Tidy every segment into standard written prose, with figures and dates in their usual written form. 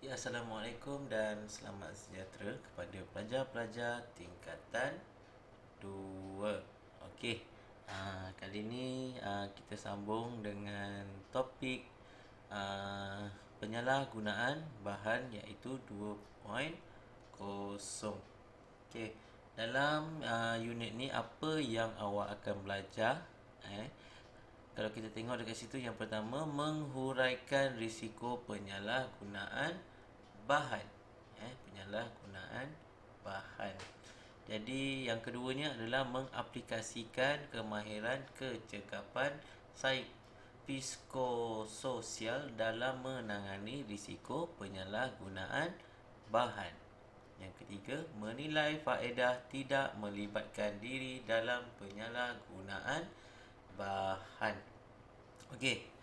Ya, Assalamualaikum dan selamat sejahtera kepada pelajar-pelajar tingkatan 2. Okey, kali ini kita sambung dengan topik penyalahgunaan bahan iaitu 2.0. Okey, dalam unit ni apa yang awak akan belajar? Kalau kita tengok dekat situ, yang pertama, menghuraikan risiko penyalahgunaan bahan. Penyalahgunaan bahan. Jadi yang keduanya adalah mengaplikasikan kemahiran kecekapan psikososial dalam menangani risiko penyalahgunaan bahan. Yang ketiga, menilai faedah tidak melibatkan diri dalam penyalahgunaan bahan. Okey.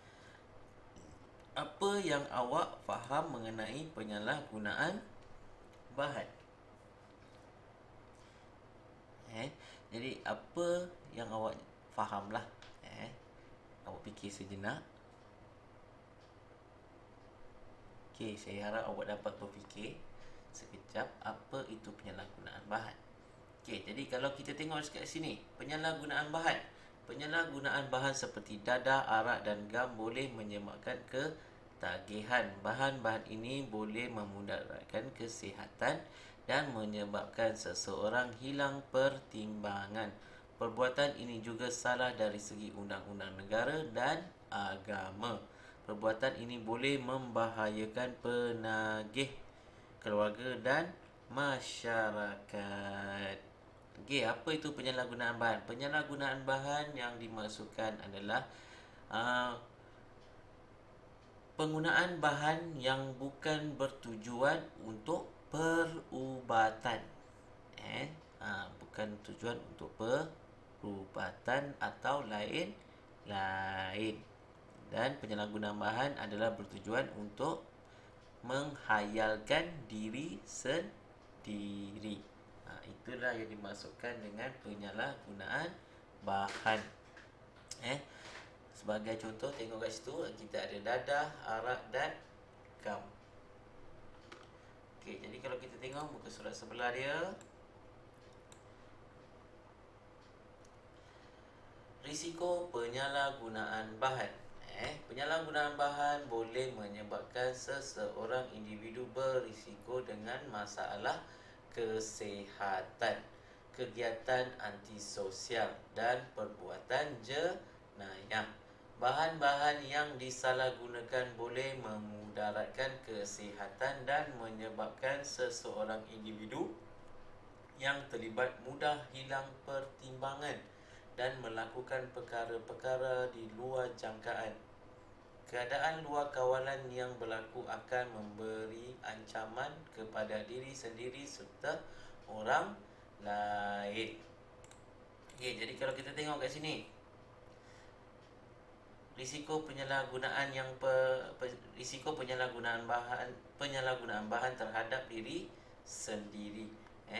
Apa yang awak faham mengenai penyalahgunaan bahan? Jadi apa yang awak fahamlah? Awak fikir sejenak. Okey, saya harap awak dapat berfikir sekejap apa itu penyalahgunaan bahan. Okey, jadi kalau kita tengok dekat sini, penyalahgunaan bahan. Penyalahgunaan bahan seperti dadah, arak dan gam boleh menyebabkan ketagihan. Bahan-bahan ini boleh memudaratkan kesihatan dan menyebabkan seseorang hilang pertimbangan. Perbuatan ini juga salah dari segi undang-undang negara dan agama. Perbuatan ini boleh membahayakan penagih, keluarga dan masyarakat. Okey, apa itu penyalahgunaan bahan? Penyalahgunaan bahan yang dimaksudkan adalah penggunaan bahan yang bukan bertujuan untuk perubatan. Bukan tujuan untuk perubatan atau lain-lain. Dan penyalahgunaan bahan adalah bertujuan untuk menghayalkan diri sendiri. Itulah yang dimaksudkan dengan penyalahgunaan bahan. Sebagai contoh, tengok kat situ kita ada dadah, arak dan gam. Okey, jadi kalau kita tengok muka surat sebelah dia, risiko penyalahgunaan bahan. Penyalahgunaan bahan boleh menyebabkan seseorang individu berisiko dengan masalah kesihatan, kegiatan antisosial dan perbuatan jenayah. Bahan-bahan yang disalahgunakan boleh memudaratkan kesihatan dan menyebabkan seseorang individu yang terlibat mudah hilang pertimbangan dan melakukan perkara-perkara di luar jangkaan. Keadaan luar kawalan yang berlaku akan memberi ancaman kepada diri sendiri serta orang lain. Okey, jadi kalau kita tengok kat sini, risiko penyalahgunaan bahan terhadap diri sendiri.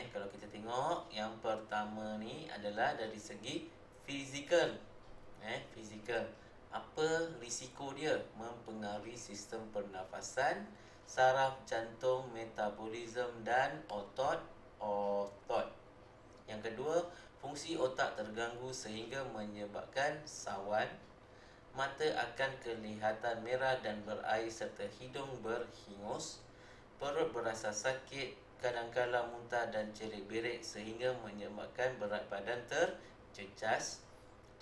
Kalau kita tengok, yang pertama ni adalah dari segi fizikal. Fizikal. Apa risiko dia? Mempengaruhi sistem pernafasan, saraf jantung, metabolisme dan otot. Yang kedua, fungsi otak terganggu sehingga menyebabkan sawan, mata akan kelihatan merah dan berair serta hidung berhingus, perut berasa sakit, kadang-kala muntah dan cerit-berit sehingga menyebabkan berat badan terjejas.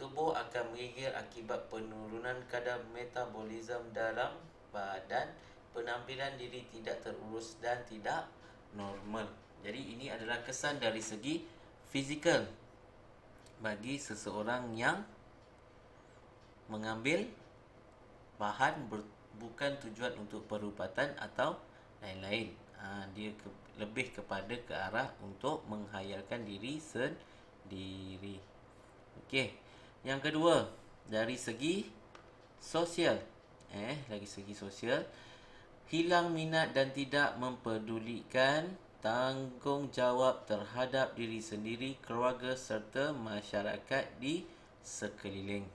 Tubuh akan menggigil akibat penurunan kadar metabolisme dalam badan. Penampilan diri tidak terurus dan tidak normal. Jadi ini adalah kesan dari segi fizikal bagi seseorang yang mengambil bahan bukan tujuan untuk perubatan atau lain-lain. Dia lebih kepada ke arah untuk menghayalkan diri sendiri. Okey. Yang kedua, dari segi sosial. Dari segi sosial, hilang minat dan tidak mempedulikan tanggungjawab terhadap diri sendiri, keluarga serta masyarakat di sekeliling.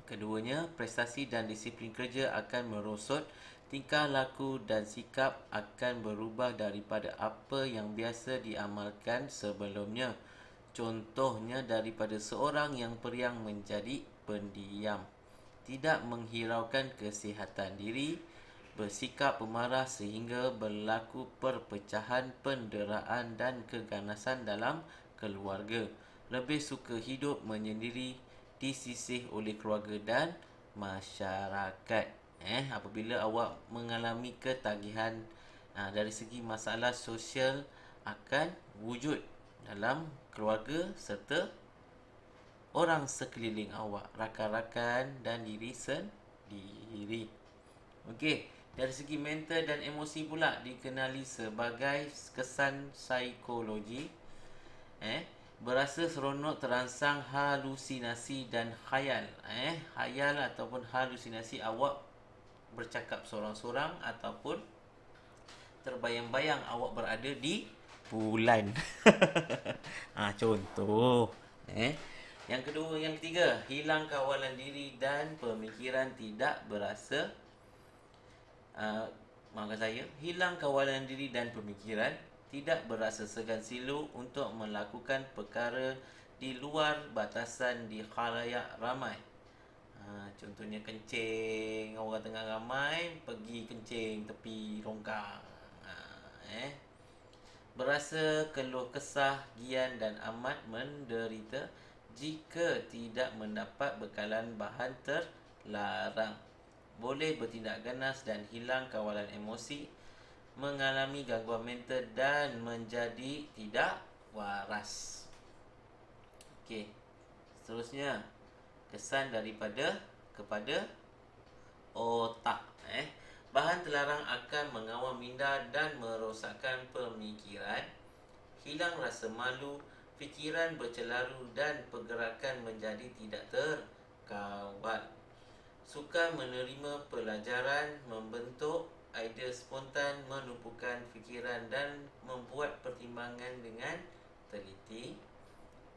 Keduanya, prestasi dan disiplin kerja akan merosot. tingkah laku dan sikap akan berubah daripada apa yang biasa diamalkan sebelumnya. Contohnya daripada seorang yang periang menjadi pendiam, tidak menghiraukan kesihatan diri, bersikap pemarah sehingga berlaku perpecahan, penderaan dan keganasan dalam keluarga. Lebih suka hidup menyendiri, disisih oleh keluarga dan masyarakat. Apabila awak mengalami ketagihan dari segi masalah sosial akan wujud dalam keluarga serta orang sekeliling awak, rakan-rakan dan diri sendiri. Okey, dari segi mental dan emosi pula dikenali sebagai kesan psikologi. Berasa seronok, terangsang, halusinasi dan khayal. Khayal ataupun halusinasi, awak bercakap seorang-seorang ataupun terbayang-bayang awak berada di bulan. Contoh. Yang kedua, yang ketiga, hilang kawalan diri dan pemikiran tidak berasa. Maafkan saya, hilang kawalan diri dan pemikiran, tidak berasa segan silu untuk melakukan perkara di luar batasan di khalayak ramai. Contohnya kencing, orang tengah ramai, pergi kencing tepi longkang. Berasa keluh kesah, gian dan amat menderita jika tidak mendapat bekalan bahan terlarang. Boleh bertindak ganas dan hilang kawalan emosi, mengalami gangguan mental dan menjadi tidak waras. Okey. Seterusnya, kesan daripada kepada otak. Bahan terlarang akan mengawal minda dan merosakkan pemikiran, hilang rasa malu, fikiran bercelaru dan pergerakan menjadi tidak terkawal. Sukar menerima pelajaran, membentuk idea spontan, menumpukan fikiran dan membuat pertimbangan dengan teliti.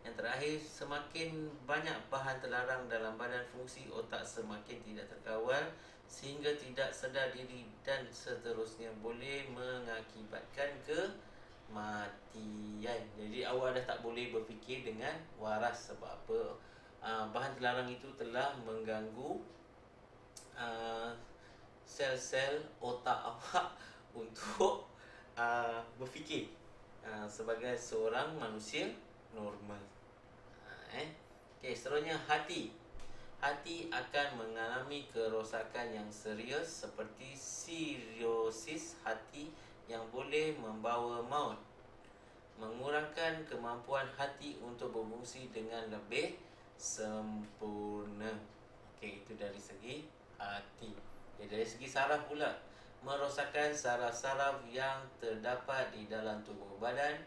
Yang terakhir, semakin banyak bahan terlarang dalam badan, fungsi otak semakin tidak terkawal sehingga tidak sedar diri dan seterusnya boleh mengakibatkan kematian. Jadi awak dah tak boleh berfikir dengan waras. Sebab apa? Bahan terlarang itu telah mengganggu sel-sel otak awak untuk berfikir sebagai seorang manusia normal. Okey, seterusnya hati. Hati akan mengalami kerosakan yang serius seperti sirrosis hati yang boleh membawa maut. Mengurangkan kemampuan hati untuk berfungsi dengan lebih sempurna. Okey, itu dari segi hati. Dari segi saraf pula, merosakkan saraf-saraf yang terdapat di dalam tubuh badan,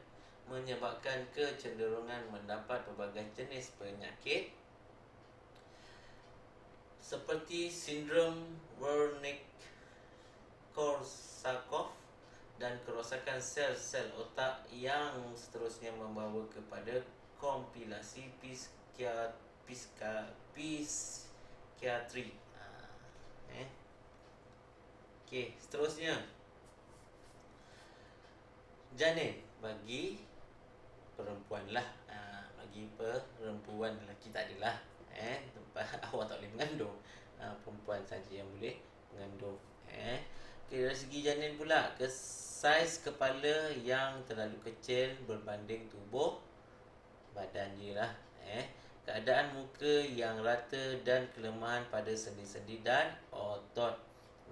menyebabkan kecenderungan mendapat pelbagai jenis penyakit seperti sindrom Wernicke-Korsakoff dan kerosakan sel-sel otak yang seterusnya membawa kepada komplikasi psikiatri. Okey, seterusnya janin bagi perempuan lah. Bagi perempuan, lelaki tak adalah. Awak tak boleh mengandung. Perempuan saja yang boleh mengandung. Okay, dari segi janin pula, saiz kepala yang terlalu kecil berbanding tubuh badan dia lah. Keadaan muka yang rata dan kelemahan pada sendi-sendi dan otot,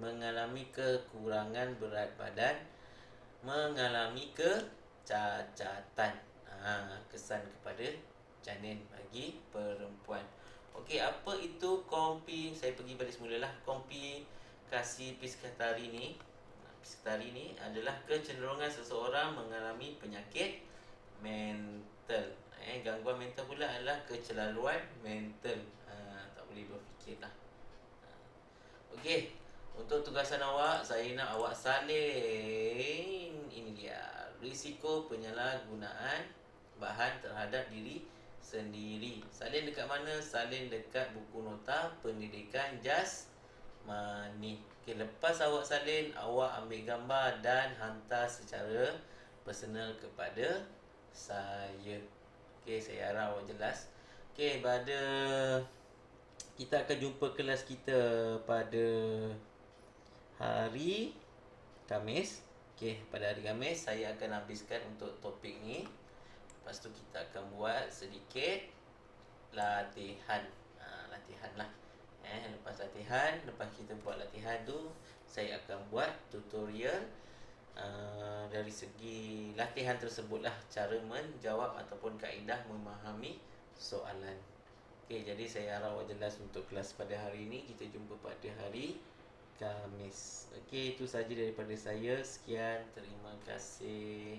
mengalami kekurangan berat badan, mengalami kecacatan. Kesan kepada janin bagi perempuan. Okey, apa itu saya pergi balik semula lah. Komplikasi psikiatri ni adalah kecenderungan seseorang mengalami penyakit mental. Gangguan mental pula adalah kecelaluan mental. Tak boleh berfikir lah. Okey, untuk tugasan awak, saya nak awak salin. Ini dia, risiko penyalahgunaan bahan terhadap diri sendiri. Salin dekat mana? Salin dekat buku nota pendidikan jasmani. Okey, lepas awak salin, awak ambil gambar dan hantar secara personal kepada saya. Okey, saya harap awak jelas. Okey, pada kita akan jumpa kelas kita pada hari Khamis. Okey, pada hari Khamis saya akan habiskan untuk topik ni. Lepas tu kita akan buat sedikit latihan. Latihan lah. Lepas latihan, lepas kita buat latihan tu, saya akan buat tutorial dari segi latihan tersebut lah, cara menjawab ataupun kaedah memahami soalan. Okey, jadi saya harap awak jelas untuk kelas pada hari ini. Kita jumpa pada hari Khamis. Okey, itu saja daripada saya. Sekian, terima kasih.